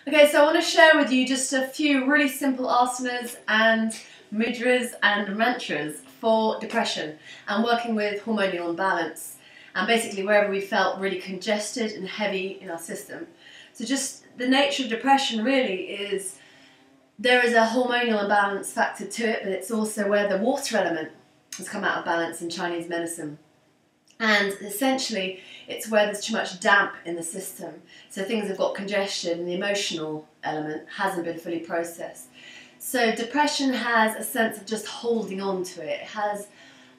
Okay, so I want to share with you just a few really simple asanas and mudras and mantras for depression and working with hormonal imbalance and basically wherever we felt really congested and heavy in our system. So just the nature of depression really is there is a hormonal imbalance factor to it, but it's also where the water element has come out of balance in Chinese medicine. And essentially, it's where there's too much damp in the system. So things have got congestion and the emotional element hasn't been fully processed. So depression has a sense of just holding on to it. It has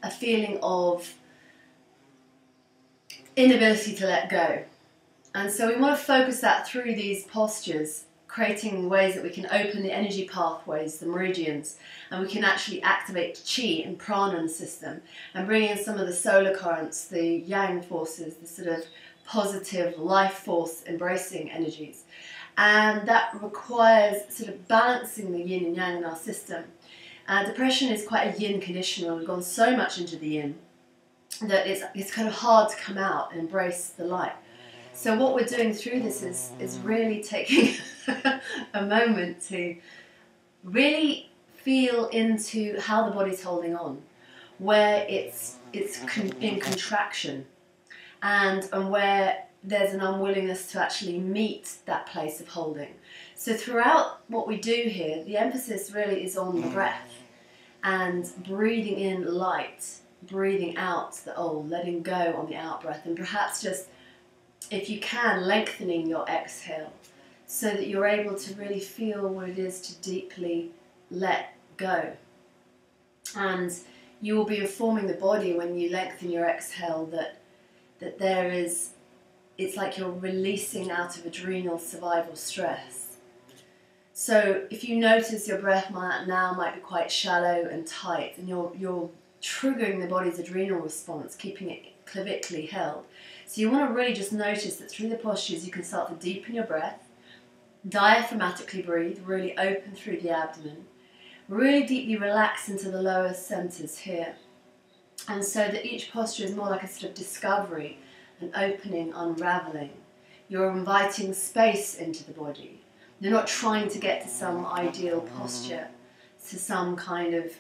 a feeling of inability to let go. And so we want to focus that through these postures, creating ways that we can open the energy pathways, the meridians, and we can actually activate chi and prana in the system and bring in some of the solar currents, the yang forces, the sort of positive life force embracing energies. And that requires sort of balancing the yin and yang in our system. Depression is quite a yin condition, and we've gone so much into the yin that it's kind of hard to come out and embrace the light. So what we're doing through this is really taking a moment to really feel into how the body's holding on, where it's in contraction, and where there's an unwillingness to actually meet that place of holding. So throughout what we do here, the emphasis really is on the breath and breathing in light, breathing out the old, letting go on the out breath, and perhaps just, if you can, lengthening your exhale so that you're able to really feel what it is to deeply let go. And you will be informing the body when you lengthen your exhale that there is, it's like you're releasing out of adrenal survival stress. So if you notice your breath now might be quite shallow and tight, and you're triggering the body's adrenal response, keeping it clavically held. So you want to really just notice that through the postures you can start to deepen your breath, diaphragmatically breathe, really open through the abdomen, really deeply relax into the lower centers here. And so that each posture is more like a sort of discovery, an opening, unraveling. You're inviting space into the body. You're not trying to get to some ideal posture, to some kind of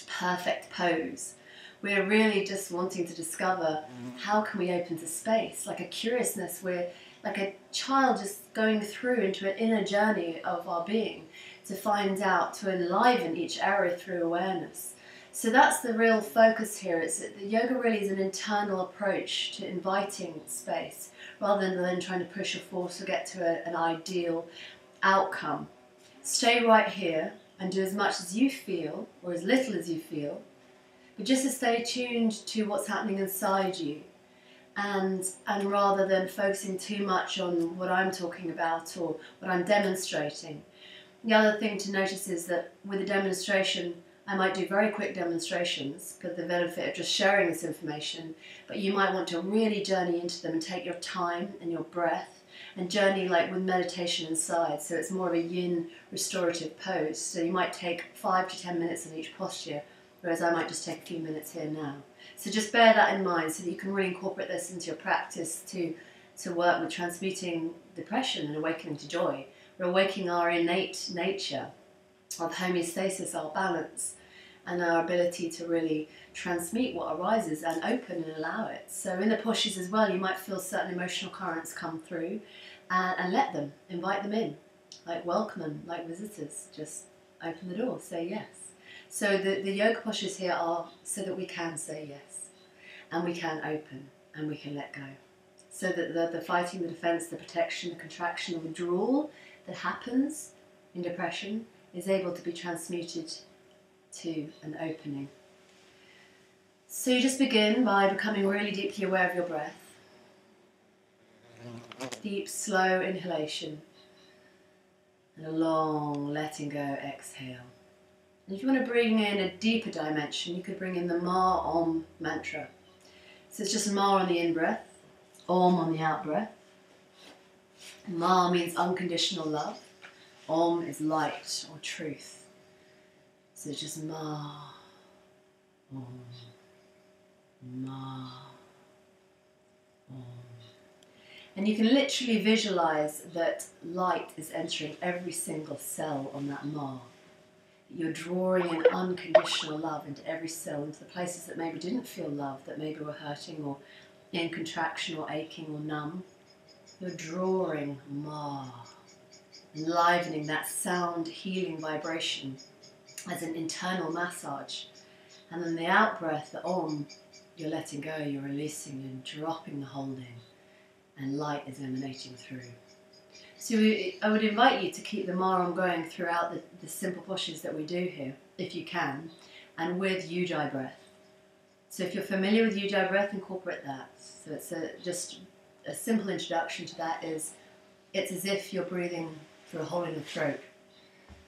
perfect pose. We're really just wanting to discover how can we open to space, like a curiousness. We're like a child just going through into an inner journey of our being to find out, to enliven each area through awareness. So that's the real focus here. It's that the yoga really is an internal approach to inviting space rather than trying to push or force or get to an ideal outcome. Stay right here and do as much as you feel, or as little as you feel, but just to stay tuned to what's happening inside you, and rather than focusing too much on what I'm talking about or what I'm demonstrating. The other thing to notice is that with a demonstration, I might do very quick demonstrations for the benefit of just sharing this information, but you might want to really journey into them and take your time and your breath and journey like with meditation inside. So it's more of a yin restorative pose. So you might take 5 to 10 minutes in each posture, whereas I might just take a few minutes here now. So just bear that in mind so that you can really incorporate this into your practice to work with transmuting depression and awakening to joy. We're awakening our innate nature of homeostasis, our balance, and our ability to really transmute what arises and open and allow it. So in the postures as well, you might feel certain emotional currents come through and let them, invite them in, like welcome them, like visitors. Just open the door, say yes. So the yoga postures here are so that we can say yes, and we can open, and we can let go. So that the fighting, the defense, the protection, the contraction, the withdrawal that happens in depression is able to be transmuted to an opening. So you just begin by becoming really deeply aware of your breath. Deep, slow inhalation, and a long letting go exhale. And if you want to bring in a deeper dimension, you could bring in the Ma Om mantra. So it's just Ma on the in-breath, Om on the out-breath. Ma means unconditional love. Om is light or truth. So it's just Ma, Om, Ma, Om. And you can literally visualize that light is entering every single cell on that ma. You're drawing in unconditional love into every cell, into the places that maybe didn't feel love, that maybe were hurting or in contraction or aching or numb. You're drawing ma, enlivening that sound healing vibration as an internal massage. And then the out breath, the om, you're letting go, you're releasing and dropping the holding, and light is emanating through. So I would invite you to keep the ma om going throughout the simple postures that we do here, if you can, and with Ujjayi breath. So if you're familiar with Ujjayi breath, incorporate that. So it's just a simple introduction to that is, it's as if you're breathing through a hole in the throat,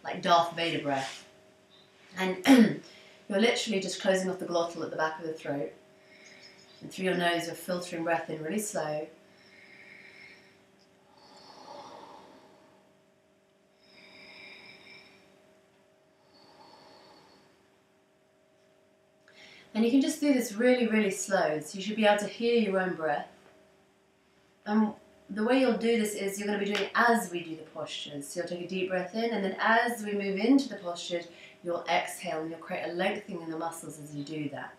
like Darth Vader breath. And you're literally just closing off the glottal at the back of the throat. And through your nose, you're filtering breath in really slow. And you can just do this really, really slow. So you should be able to hear your own breath. And the way you'll do this is you're going to be doing it as we do the postures. So you'll take a deep breath in, and then as we move into the postures, you'll exhale and you'll create a lengthening in the muscles as you do that.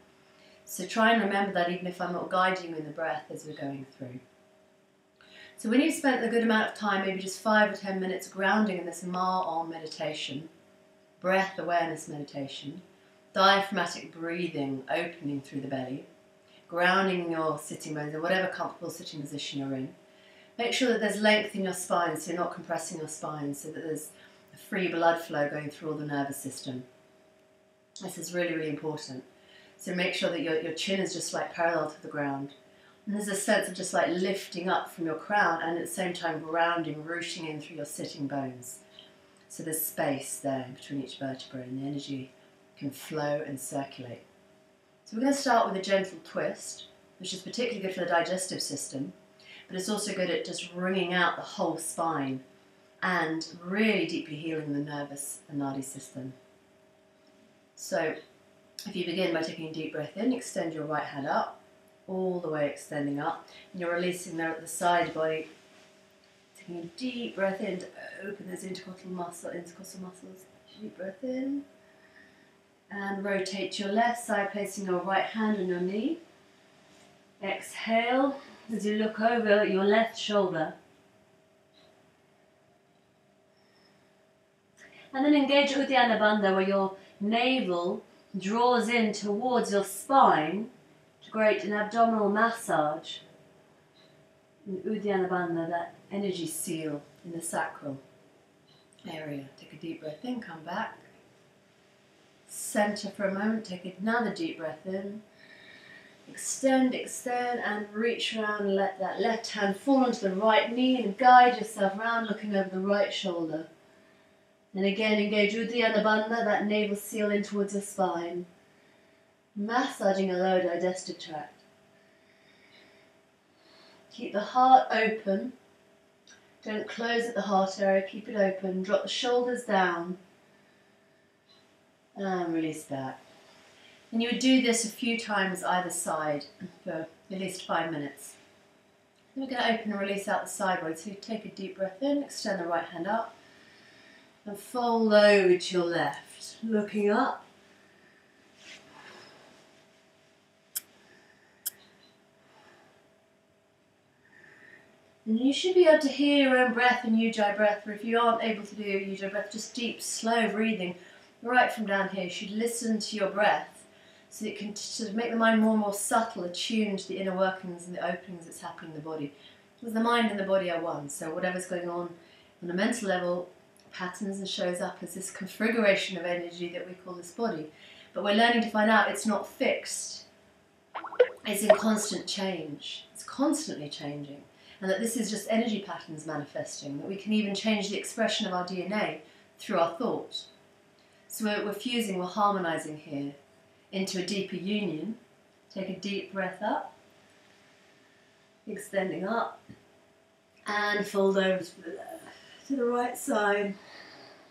So try and remember that even if I'm not guiding you in the breath as we're going through. So when you've spent a good amount of time, maybe just 5 or 10 minutes grounding in this ma om meditation, breath awareness meditation, diaphragmatic breathing, opening through the belly, grounding your sitting bones in whatever comfortable sitting position you're in. Make sure that there's length in your spine, so you're not compressing your spine, so that there's a free blood flow going through all the nervous system. This is really, really important. So make sure that your chin is just like parallel to the ground. And there's a sense of just like lifting up from your crown, and at the same time grounding, rooting in through your sitting bones. So there's space there between each vertebra, and the energy can flow and circulate. So we're going to start with a gentle twist, which is particularly good for the digestive system, but it's also good at just wringing out the whole spine and really deeply healing the nervous and nadi system. So if you begin by taking a deep breath in, extend your right hand up, all the way extending up, and you're releasing there at the side body, taking a deep breath in to open those intercostal muscles. Deep breath in. And rotate your left side, placing your right hand on your knee. Exhale as you look over your left shoulder. And then engage Uddiyana Bandha, where your navel draws in towards your spine to create an abdominal massage. In Uddiyana Bandha, that energy seal in the sacral area. Take a deep breath in, come back. Center for a moment, take another deep breath in. Extend, extend, and reach around and let that left hand fall onto the right knee and guide yourself around, looking over the right shoulder. And again, engage Uddiyana Bandha, that navel seal in towards your spine, massaging your lower digestive tract. Keep the heart open. Don't close at the heart area, keep it open. Drop the shoulders down. And release back. And you would do this a few times either side for at least 5 minutes. Then we're going to open and release out the side body. So you take a deep breath in, extend the right hand up, and fold over to your left, looking up. And you should be able to hear your own breath in Ujjayi breath, or if you aren't able to do Ujjayi breath, just deep, slow breathing. Right from down here, you should listen to your breath so that it can sort of make the mind more and more subtle, attuned to the inner workings and the openings that's happening in the body. Because the mind and the body are one, so whatever's going on a mental level patterns and shows up as this configuration of energy that we call this body. But we're learning to find out it's not fixed. It's in constant change. It's constantly changing. And that this is just energy patterns manifesting, that we can even change the expression of our DNA through our thought. So we're fusing, we're harmonizing here into a deeper union. Take a deep breath up, extending up, and fold over to the right side.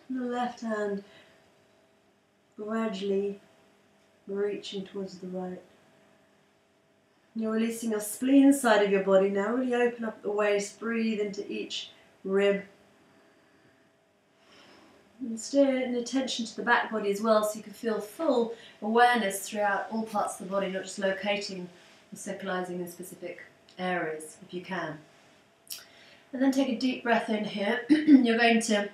The left hand gradually reaching towards the right. You're releasing your spleen side of your body now. Really open up the waist, breathe into each rib. And stay in attention to the back body as well, so you can feel full awareness throughout all parts of the body, not just locating or centralizing in specific areas, if you can. And then take a deep breath in here. You're going to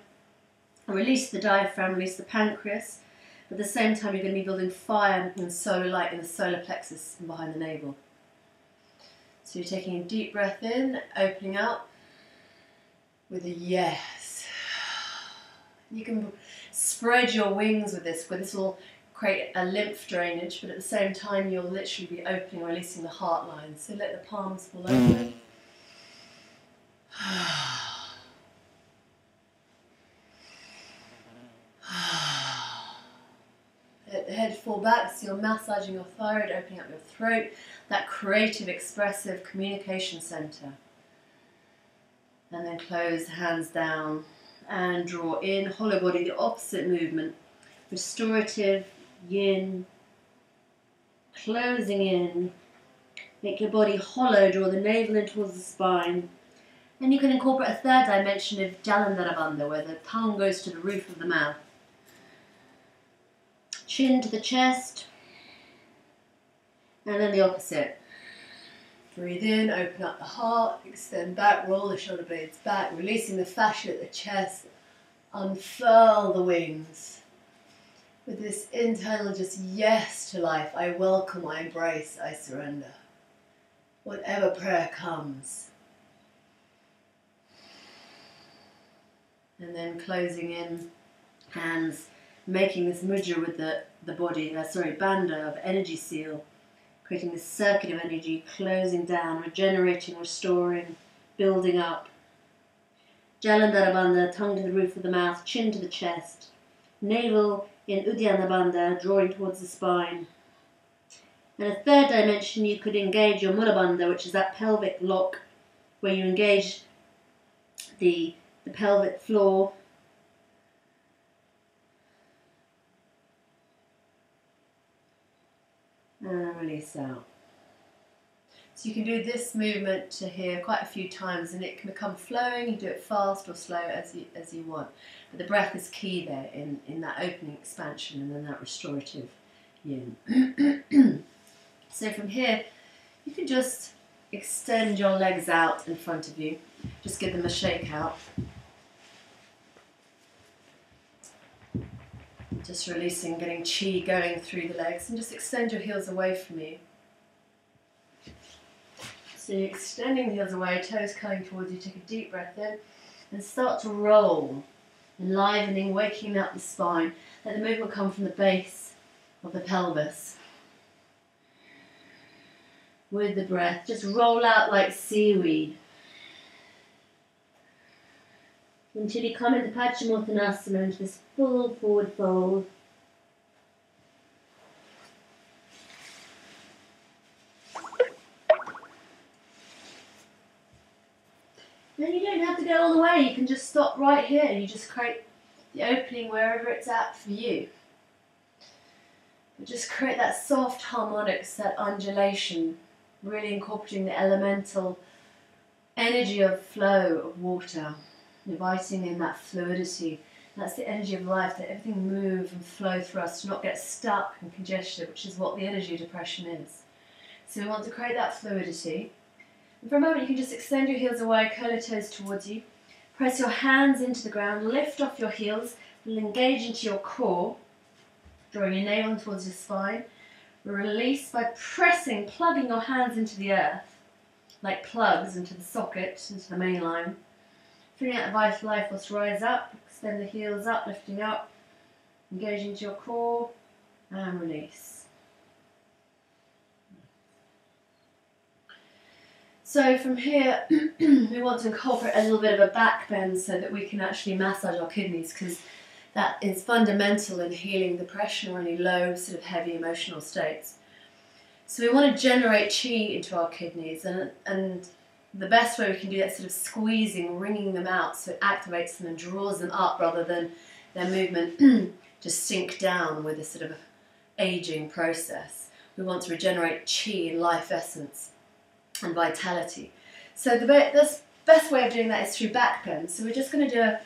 release the diaphragm, release the pancreas. At the same time, you're going to be building fire and solar light in the solar plexus and behind the navel. So you're taking a deep breath in, opening up with a yes. You can spread your wings with this, where this will create a lymph drainage, but at the same time you'll literally be opening and releasing the heart line. So let the palms fall open. Let the head fall back, so you're massaging your thyroid, opening up your throat, that creative, expressive communication center. And then close the hands down and draw in, hollow body, the opposite movement. Restorative, yin, closing in. Make your body hollow, draw the navel in towards the spine. And you can incorporate a third dimension of Jalandhara Bandha, where the tongue goes to the roof of the mouth. Chin to the chest. And then the opposite. Breathe in, open up the heart, extend back, roll the shoulder blades back, releasing the fascia at the chest. Unfurl the wings. With this internal just yes to life, I welcome, I embrace, I surrender. Whatever prayer comes. And then closing in, hands, making this mudra with the body, bandha of energy seal, creating this circuit of energy, closing down, regenerating, restoring, building up. Jalandhara Bandha, tongue to the roof of the mouth, chin to the chest, navel in Uddiyana Bandha, drawing towards the spine. And a third dimension, you could engage your Mula Bandha, which is that pelvic lock, where you engage the pelvic floor. And release out. So you can do this movement to here quite a few times, and it can become flowing. You do it fast or slow as you want. But the breath is key there in that opening expansion and then that restorative yin. So from here, you can just extend your legs out in front of you. Just give them a shake out. Just releasing, getting chi going through the legs, and just extend your heels away from you. So you're extending the heels away, toes curling towards you, take a deep breath in, and start to roll, enlivening, waking up the spine. Let the movement come from the base of the pelvis. With the breath, just roll out like seaweed. Until you come into Paschimottanasana, into this full forward fold. Then you don't have to go all the way, you can just stop right here. You just create the opening wherever it's at for you. But just create that soft harmonics, that undulation, really incorporating the elemental energy of flow of water. Inviting in that fluidity. That's the energy of life, that everything move and flow through us, to not get stuck and congested, which is what the energy of depression is. So we want to create that fluidity. And for a moment you can just extend your heels away, curl your toes towards you. Press your hands into the ground, lift off your heels, and engage into your core, drawing your navel in towards your spine. Release by pressing, plugging your hands into the earth, like plugs into the socket, into the main line. Feeling out the vital life force, rise up, extend the heels up, lifting up, engaging into your core, and release. So from here, we want to incorporate a little bit of a back bend so that we can actually massage our kidneys, because that is fundamental in healing depression or any low, sort of heavy emotional states. So we want to generate chi into our kidneys, and the best way we can do that is sort of squeezing, wringing them out so it activates them and draws them up rather than their movement just sink down with a sort of aging process. We want to regenerate chi and life essence and vitality. So the best way of doing that is through back bend. So we're just going to do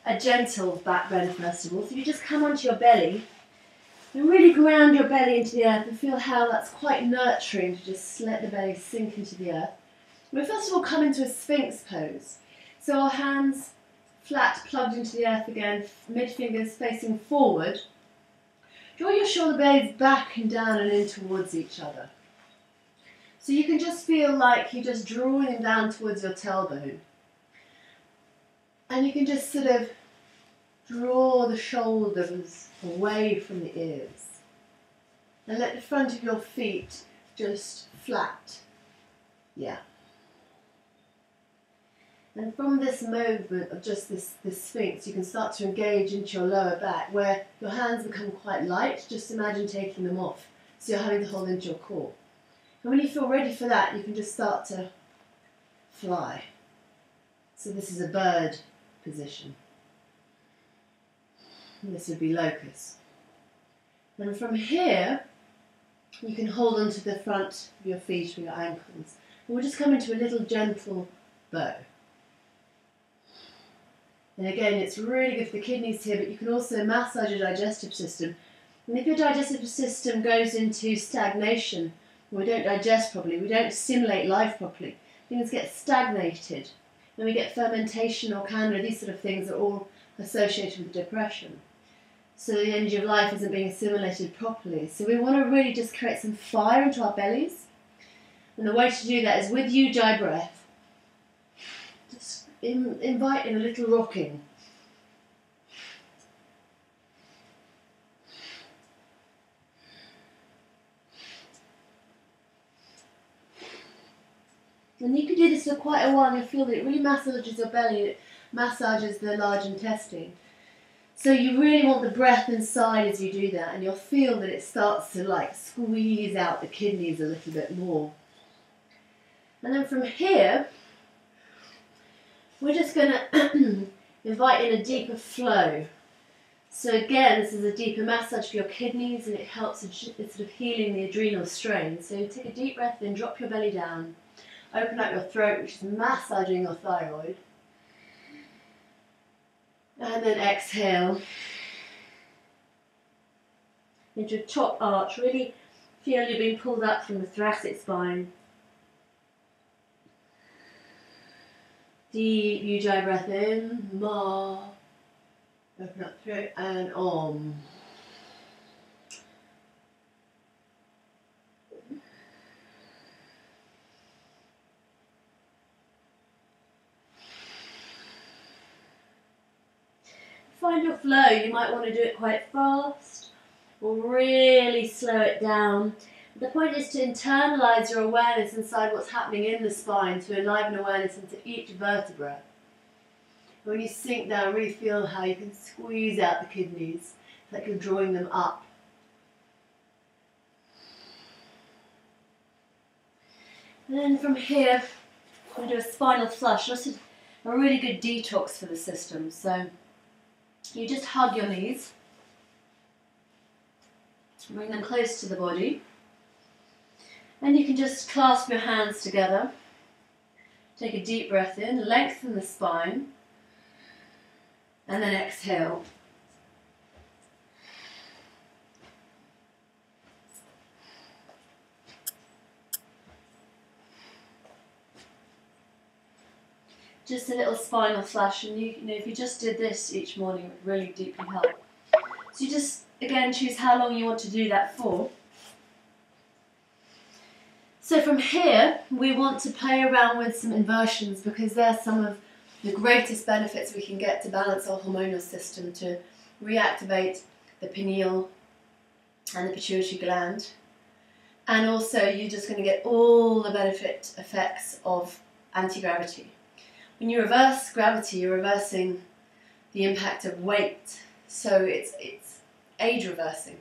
a gentle back bend first of all. So you just come onto your belly and really ground your belly into the earth and feel how that's quite nurturing to just let the belly sink into the earth. We first of all come into a Sphinx pose. So our hands flat, plugged into the earth again, mid fingers facing forward. Draw your shoulder blades back and down and in towards each other. So you can just feel like you're just drawing them down towards your tailbone. And you can just sort of draw the shoulders away from the ears. And let the front of your feet just flat. Yeah. And from this movement of just this Sphinx, you can start to engage into your lower back, where your hands become quite light. Just imagine taking them off, so you're having to hold into your core. And when you feel ready for that, you can just start to fly. So this is a bird position. And this would be locust. And from here, you can hold onto the front of your feet or your ankles. And we'll just come into a little gentle bow. And again, it's really good for the kidneys here, but you can also massage your digestive system. And if your digestive system goes into stagnation, we don't digest properly, we don't stimulate life properly, things get stagnated. When we get fermentation or candor, these sort of things are all associated with depression. So the energy of life isn't being assimilated properly. So we want to really just create some fire into our bellies. And the way to do that is with Ujjayi breath. Just invite in a little rocking. And you can do this for quite a while and you'll feel that it really massages your belly, it massages the large intestine. So you really want the breath inside as you do that, and you'll feel that it starts to like squeeze out the kidneys a little bit more. And then from here, we're just going to invite in a deeper flow. So again, this is a deeper massage for your kidneys, and it helps with sort of healing the adrenal strain. So take a deep breath in, drop your belly down, open up your throat, which is massaging your thyroid. And then exhale into a top arch. Really feel you're being pulled up from the thoracic spine. Deep Ujjayi breath in, Ma. Open up throat and Om. Find your flow. You might want to do it quite fast or really slow it down. The point is to internalize your awareness inside what's happening in the spine, to enliven awareness into each vertebra. When you sink down, really feel how you can squeeze out the kidneys. It's like you're drawing them up. And then from here, we're going to do a spinal flush. This is a really good detox for the system. So you just hug your knees, bring them close to the body, and you can just clasp your hands together. Take a deep breath in, lengthen the spine, and then exhale. Just a little spinal flush, and you know, if you just did this each morning, it would really deeply help. So you just, again, choose how long you want to do that for. So from here, we want to play around with some inversions, because they're some of the greatest benefits we can get to balance our hormonal system, to reactivate the pineal and the pituitary gland. And also, you're just going to get all the benefit effects of anti-gravity. When you reverse gravity, you're reversing the impact of weight, so it's age reversing.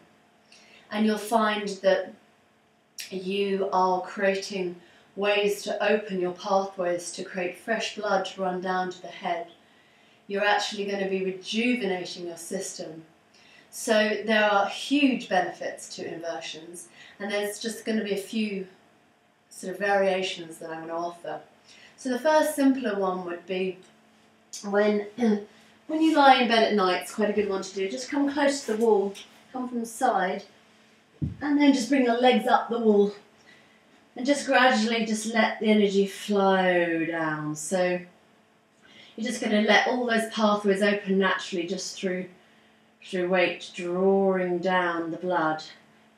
And you'll find that you are creating ways to open your pathways to create fresh blood to run down to the head. You're actually going to be rejuvenating your system. So there are huge benefits to inversions, and there's just going to be a few sort of variations that I'm going to offer. So the first simpler one would be when you lie in bed at night. It's quite a good one to do. Just come close to the wall, come from the side, and then just bring your legs up the wall. And just gradually just let the energy flow down. So you're just going to let all those pathways open naturally just through weight, drawing down the blood,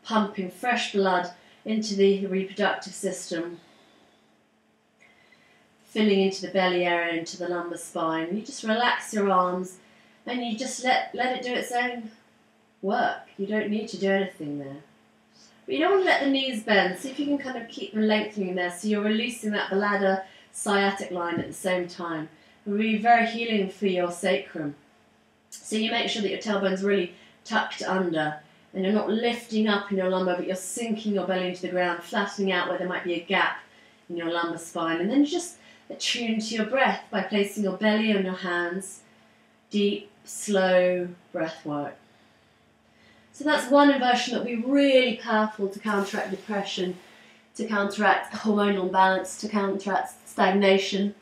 pumping fresh blood into the reproductive system, filling into the belly area, into the lumbar spine. You just relax your arms and you just let it do its own work. You don't need to do anything there. But you don't want to let the knees bend. See if you can kind of keep them lengthening there so you're releasing that bladder sciatic line at the same time. It will be very healing for your sacrum. So you make sure that your tailbone's really tucked under and you're not lifting up in your lumbar, but you're sinking your belly into the ground, flattening out where there might be a gap in your lumbar spine. And then you just attune to your breath by placing your belly on your hands. Deep, slow breath work. So that's one inversion that will be really powerful to counteract depression, to counteract hormonal imbalance, to counteract stagnation.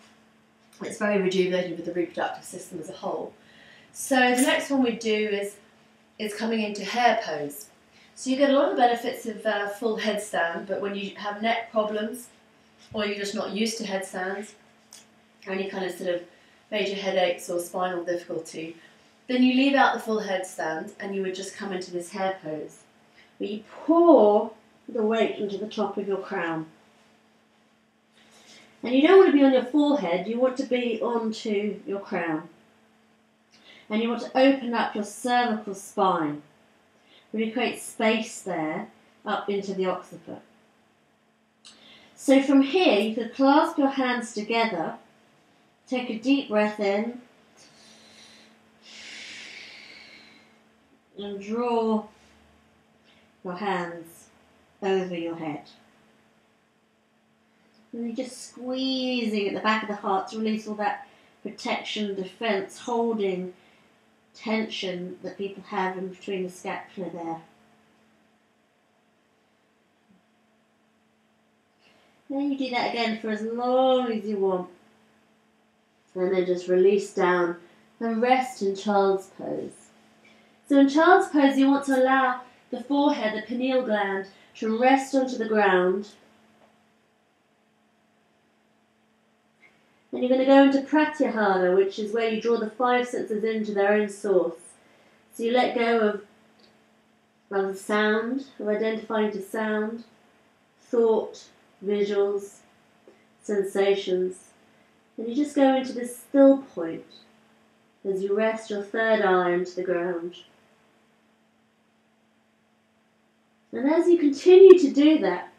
It's very rejuvenating with the reproductive system as a whole. So the next one we do is coming into hare pose. So you get a lot of benefits of full headstand, but when you have neck problems, or you're just not used to headstands, or any kind of sort of major headaches or spinal difficulty, then you leave out the full headstand and you would just come into this hare pose, where you pour the weight into the top of your crown. And you don't want to be on your forehead, you want to be onto your crown. And you want to open up your cervical spine. Really create space there up into the occiput. So from here you could clasp your hands together, take a deep breath in, and draw your hands over your head. And you're just squeezing at the back of the heart to release all that protection, defense, holding tension that people have in between the scapula there. Then you do that again for as long as you want. And then just release down and rest in child's pose. So in child's pose, you want to allow the forehead, the pineal gland, to rest onto the ground. And you're going to go into pratyahara, which is where you draw the five senses into their own source. So you let go of the sound, of identifying to sound, thought, visuals, sensations. And you just go into this still point as you rest your third eye into the ground. And as you continue to do that,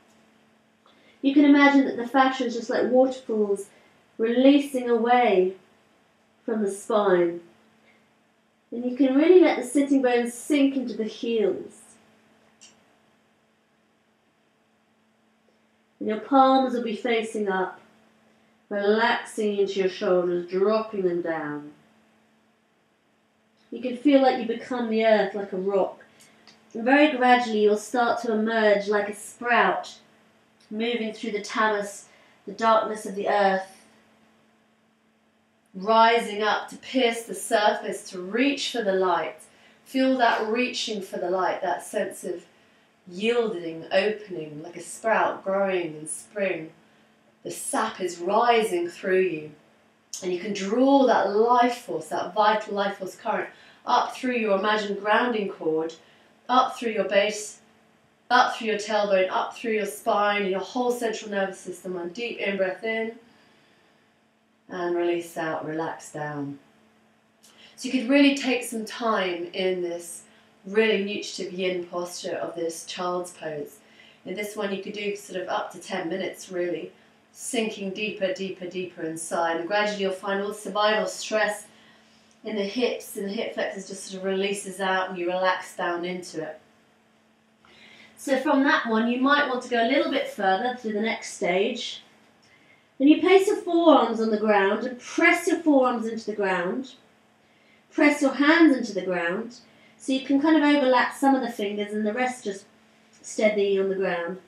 you can imagine that the fascia is just like waterfalls releasing away from the spine. And you can really let the sitting bones sink into the heels. And your palms will be facing up, relaxing into your shoulders, dropping them down. You can feel like you become the earth, like a rock. And very gradually you'll start to emerge like a sprout, moving through the tamas, the darkness of the earth, rising up to pierce the surface, to reach for the light. Feel that reaching for the light, that sense of yielding, opening, like a sprout growing in spring. The sap is rising through you. And you can draw that life force, that vital life force current, up through your imagined grounding cord, up through your base, up through your tailbone, up through your spine, and your whole central nervous system. One deep in-breath in, and release out, relax down. So you could really take some time in this really nutritive yin posture of this child's pose. In this one you could do sort of up to 10 minutes really, sinking deeper, deeper, deeper inside, and gradually you'll find all the survival stress in the hips and the hip flexors just sort of releases out and you relax down into it. So from that one you might want to go a little bit further to the next stage. Then you place your forearms on the ground and press your forearms into the ground. Press your hands into the ground so you can kind of overlap some of the fingers and the rest just steady on the ground.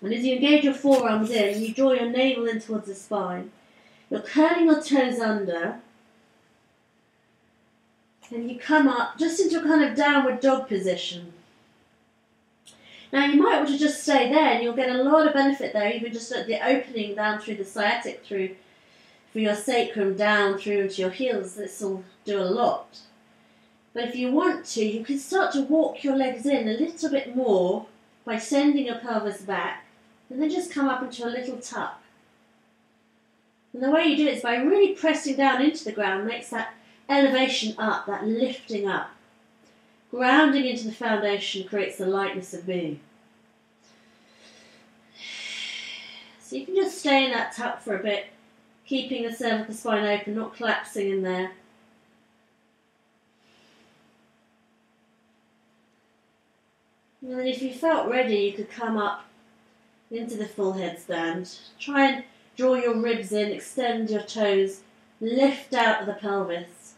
And as you engage your forearms in, you draw your navel in towards the spine. You're curling your toes under. And you come up just into a kind of downward dog position. Now you might want to just stay there and you'll get a lot of benefit there, even just at the opening down through the sciatic, through for your sacrum down through into your heels. This will do a lot. But if you want to, you can start to walk your legs in a little bit more by sending your pelvis back and then just come up into a little tuck. And the way you do it is by really pressing down into the ground, makes that elevation up, that lifting up. Grounding into the foundation creates the lightness of being. So you can just stay in that tuck for a bit, keeping the cervical spine open, not collapsing in there. And then if you felt ready, you could come up into the full headstand. Try and draw your ribs in, extend your toes, lift out of the pelvis.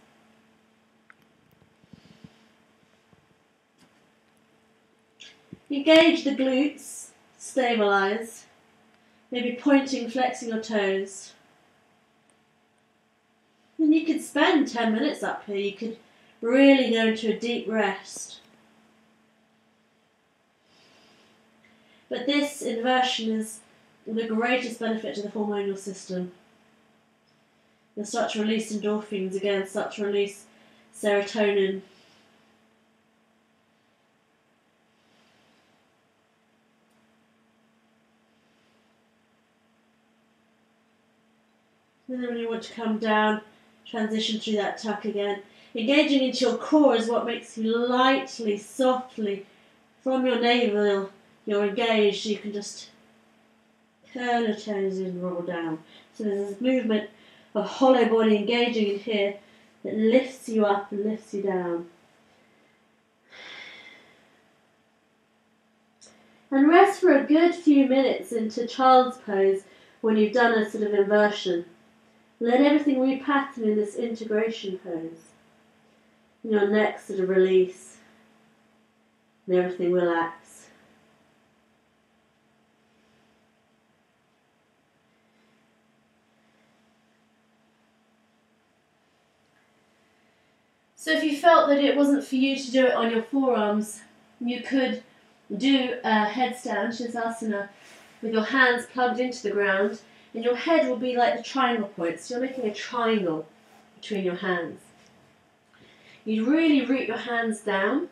Engage the glutes, stabilise, maybe pointing, flexing your toes. And you could spend 10 minutes up here, you could really go into a deep rest. But this inversion is the greatest benefit to the hormonal system. You'll start to release endorphins again, start to release serotonin. And then when you want to come down, transition through that tuck again. Engaging into your core is what makes you lightly, softly, from your navel, you're engaged. You can just curl your toes in, roll down. So there's this movement of hollow body engaging in here that lifts you up and lifts you down. And rest for a good few minutes into child's pose when you've done a sort of inversion. Let everything repattern in this integration pose. And your neck sort of release. And everything relax. So if you felt that it wasn't for you to do it on your forearms, you could do a headstand, Shavasana, with your hands plugged into the ground, and your head will be like the triangle points. So you're making a triangle between your hands. You really root your hands down.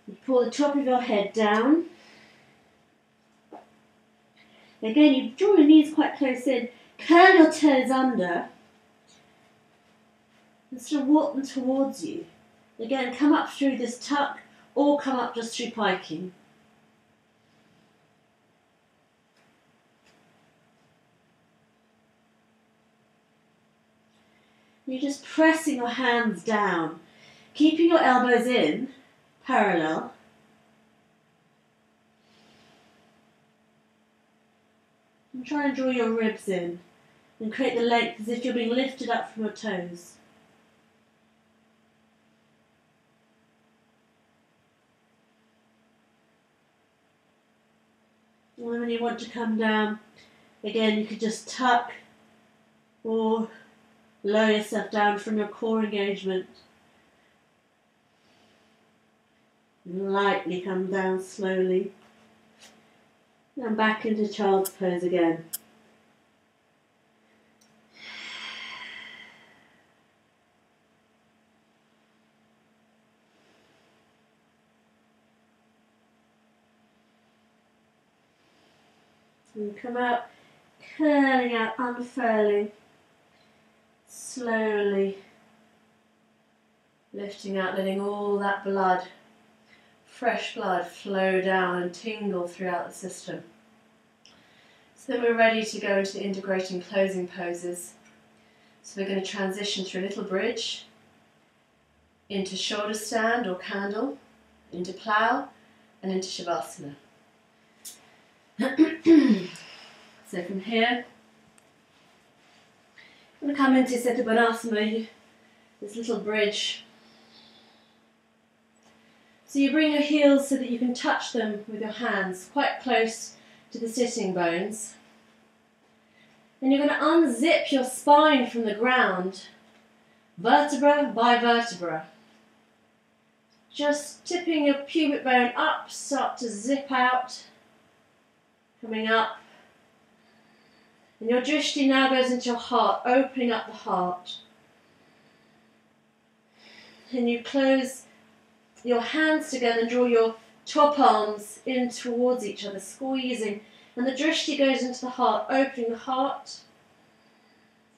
You pull the top of your head down. Again, you draw your knees quite close in. Curl your toes under. And sort of walk them towards you. Again, come up through this tuck or come up just through piking. You're just pressing your hands down, keeping your elbows in, parallel. And try and draw your ribs in and create the length as if you're being lifted up from your toes. And then when you want to come down, again you could just tuck or lower yourself down from your core engagement. And lightly come down slowly. And back into child's pose again. And come out, curling out, unfurling. Slowly lifting out, letting all that blood, fresh blood, flow down and tingle throughout the system. So then we're ready to go into integrating closing poses. So we're going to transition through a little bridge, into shoulder stand or candle, into plow, and into Shavasana. So from here, I'm going to come into Setu Banasana, this little bridge. So you bring your heels so that you can touch them with your hands quite close to the sitting bones. And you're going to unzip your spine from the ground, vertebra by vertebra. Just tipping your pubic bone up, start to zip out, coming up. And your drishti now goes into your heart, opening up the heart. And you close your hands together and draw your top arms in towards each other, squeezing. And the drishti goes into the heart, opening the heart,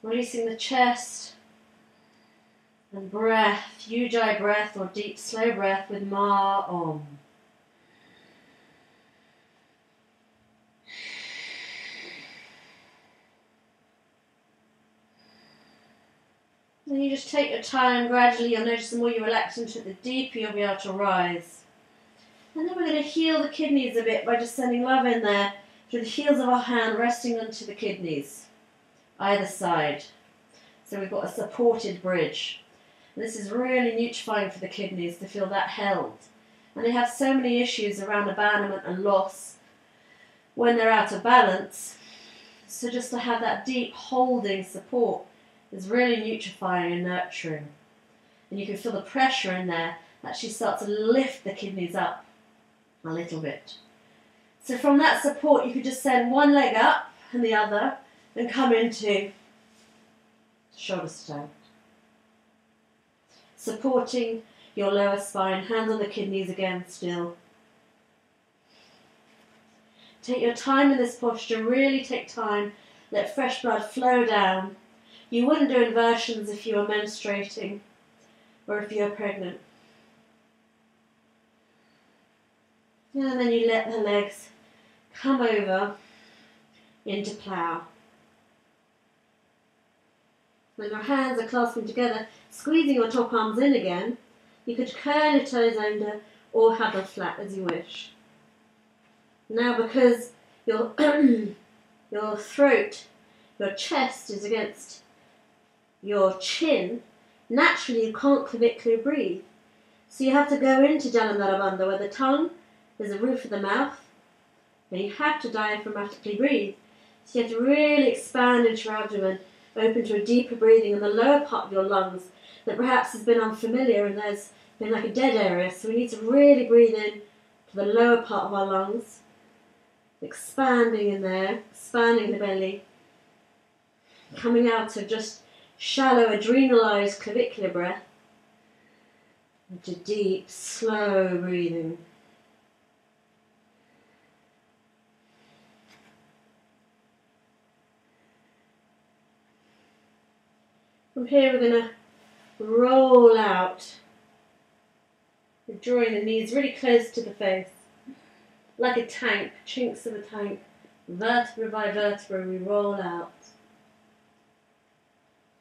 releasing the chest. And breath, Ujjayi breath or deep slow breath with Ma Om. Then you just take your time, gradually you'll notice the more you relax into it, the deeper you'll be able to rise. And then we're going to heal the kidneys a bit by just sending love in there through the heels of our hand, resting onto the kidneys, either side. So we've got a supported bridge. And this is really nutrifying for the kidneys to feel that held. And they have so many issues around abandonment and loss when they're out of balance. So just to have that deep holding support is really nutrifying and nurturing. And you can feel the pressure in there actually start to lift the kidneys up a little bit. So from that support you could just send one leg up and the other and come into shoulder stand. Supporting your lower spine, hands on the kidneys again still. Take your time in this posture, really take time, let fresh blood flow down. You wouldn't do inversions if you were menstruating or if you were pregnant. And then you let the legs come over into plough. When your hands are clasping together, squeezing your top arms in again, you could curl your toes under or have them flat as you wish. Now because your, your throat, your chest is against your chin, naturally you can't claviculae breathe. So you have to go into Jalandhara Bandha where the tongue is the roof of the mouth, and you have to diaphragmatically breathe. So you have to really expand into your abdomen, open to a deeper breathing in the lower part of your lungs that perhaps has been unfamiliar and there's been like a dead area. So we need to really breathe in to the lower part of our lungs, expanding in there, expanding the belly, coming out of just shallow adrenalized clavicular breath into deep, slow breathing. From here we're going to roll out, we're drawing the knees really close to the face, like a tank, chinks of a tank, vertebra by vertebra we roll out.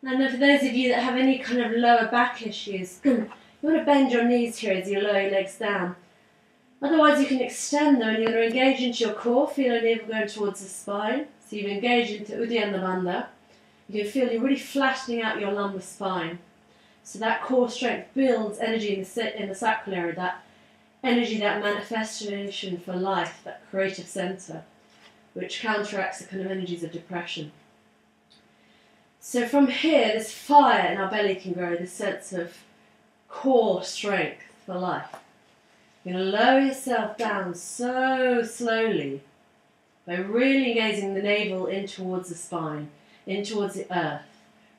And then for those of you that have any kind of lower back issues, you want to bend your knees here as you lower your legs down. Otherwise you can extend them and you're going to engage into your core, feel your navel going towards the spine. So you've engaged into Uddiyana Bandha. You can feel you're really flattening out your lumbar spine. So that core strength builds energy in the sacral area, that energy, that manifestation for life, that creative centre, which counteracts the kind of energies of depression. So from here, this fire in our belly can grow, this sense of core strength for life. You're going to lower yourself down so slowly by really engaging the navel in towards the spine, in towards the earth,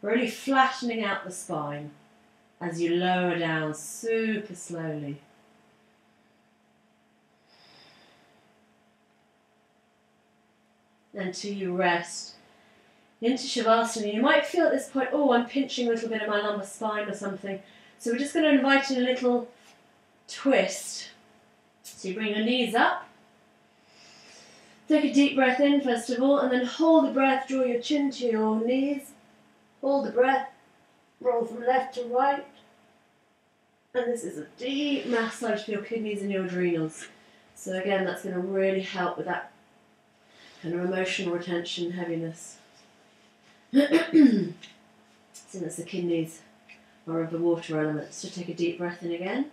really flattening out the spine as you lower down super slowly. Until you rest into Shavasana. You might feel at this point, oh, I'm pinching a little bit of my lumbar spine or something. So we're just going to invite in a little twist. So you bring your knees up. Take a deep breath in first of all, and then hold the breath, draw your chin to your knees. Hold the breath, roll from left to right. And this is a deep massage for your kidneys and your adrenals. So again, that's going to really help with that kind of emotional retention, heaviness. Since the kidneys are of the water element. So take a deep breath in again.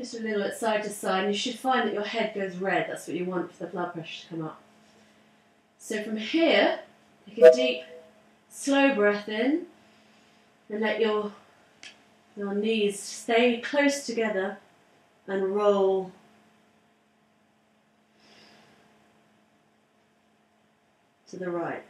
just a little bit side to side. You should find that your head goes red. That's what you want for the blood pressure to come up. So from here, take a deep, slow breath in and let your knees stay close together and roll to the right.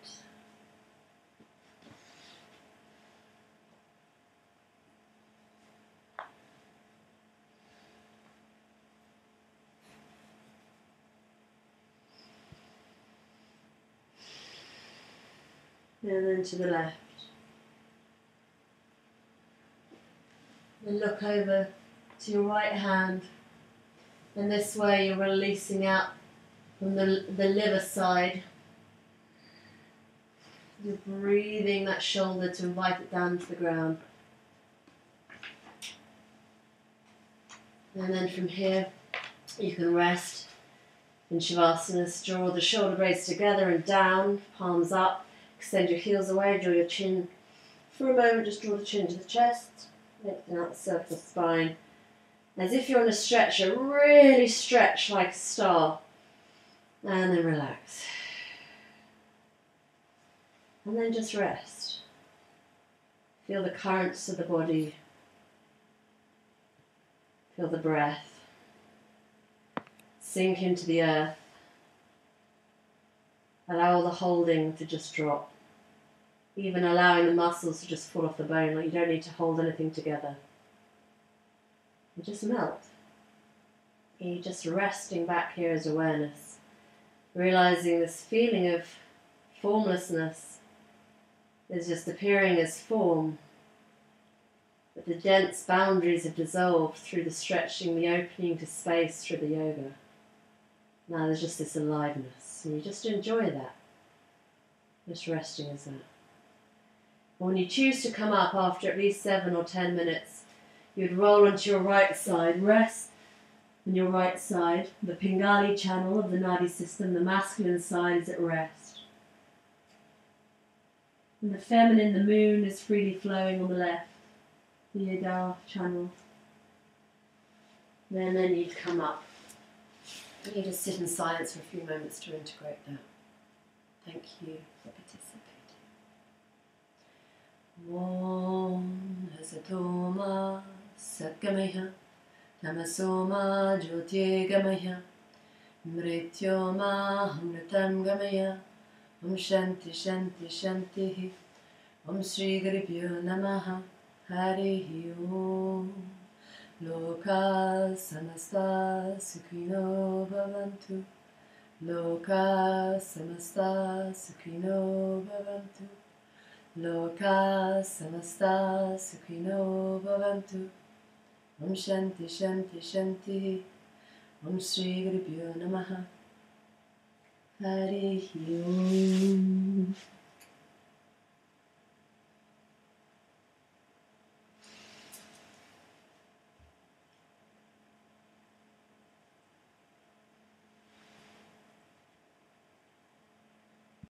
And then to the left. And look over to your right hand. And this way you're releasing out from the liver side. You're breathing that shoulder to invite it down to the ground. And then from here, you can rest in Shavasana. Draw the shoulder blades together and down, palms up. Extend your heels away, draw your chin. For a moment, just draw the chin to the chest. Lengthen out the cervical spine. As if you're on a stretcher, really stretch like a star. And then relax. And then just rest. Feel the currents of the body. Feel the breath. Sink into the earth. Allow the holding to just drop. Even allowing the muscles to just fall off the bone, like you don't need to hold anything together. You just melt. You're just resting back here as awareness. Realizing this feeling of formlessness is just appearing as form. But the dense boundaries have dissolved through the stretching, the opening to space through the yoga. Now there's just this aliveness. And you just enjoy that. Just resting as that. When you choose to come up after at least 7 or 10 minutes, you'd roll onto your right side, rest on your right side. The Pingali channel of the Nadi system, the masculine side, is at rest. And the feminine, the moon, is freely flowing on the left, the Yada channel. And then you'd come up. You just sit in silence for a few moments to integrate that. Thank you for participating. Om Hasatoma Satgamaya Tamasoma Jyotirgamaya Mrityoma Amritam Gamaya Om Shanti Shanti Shanti Om Sri Gurubhyo Namaha Harihi Om Loka Samasta Sukhino Bhavantu Loka Samasta Sukhino Bhavantu Loka Samasta Sukhino Bhavantu Om Shanti Shanti Shanti Om Sri Gurubhyo Namaha Harihi Om.